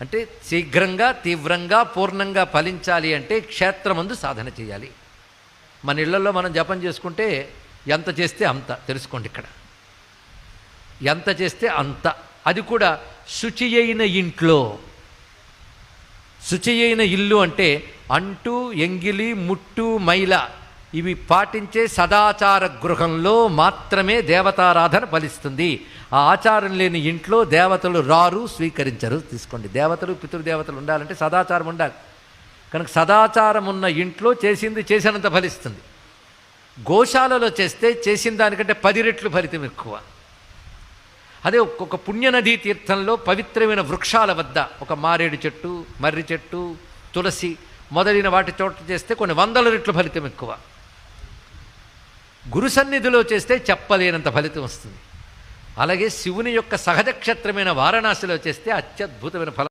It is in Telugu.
అంటే శీఘ్రంగా తీవ్రంగా పూర్ణంగా ఫలించాలి అంటే క్షేత్రమందు సాధన చేయాలి. మన ఇళ్లలో మనం జపం చేసుకుంటే ఎంత చేస్తే అంత, తెలుసుకోండి ఇక్కడ, ఎంత చేస్తే అంత. అది కూడా శుచి అయిన ఇంట్లో. శుచి అయిన ఇల్లు అంటే అంటు ఎంగిలి ముట్టు మైల ఇవి పాటించే సదాచార గృహంలో మాత్రమే దేవతారాధన ఫలిస్తుంది. ఆ ఆచారం లేని ఇంట్లో దేవతలు రారు, స్వీకరించరు. తీసుకోండి, దేవతలు పితృదేవతలు ఉండాలంటే సదాచారం ఉండాలి. కనుక సదాచారం ఉన్న ఇంట్లో చేసింది చేసినంత ఫలిస్తుంది. గోశాలలో చేస్తే చేసిన దానికంటే 10 రెట్లు ఫలితం ఎక్కువ. అదే ఒక పుణ్యనదీ తీర్థంలో పవిత్రమైన వృక్షాల వద్ద ఒక మారేడు చెట్టు, మర్రి చెట్టు, తులసి మొదలైన వాటి చోట చేస్తే కొన్ని 100 రెట్లు ఫలితం ఎక్కువ. గురు సన్నిధిలో చేస్తే చెప్పలేనంత ఫలితం వస్తుంది. అలాగే శివుని యొక్క సహజ క్షేత్రమైన వారణాసిలో చేస్తే అత్యద్భుతమైన ఫలం.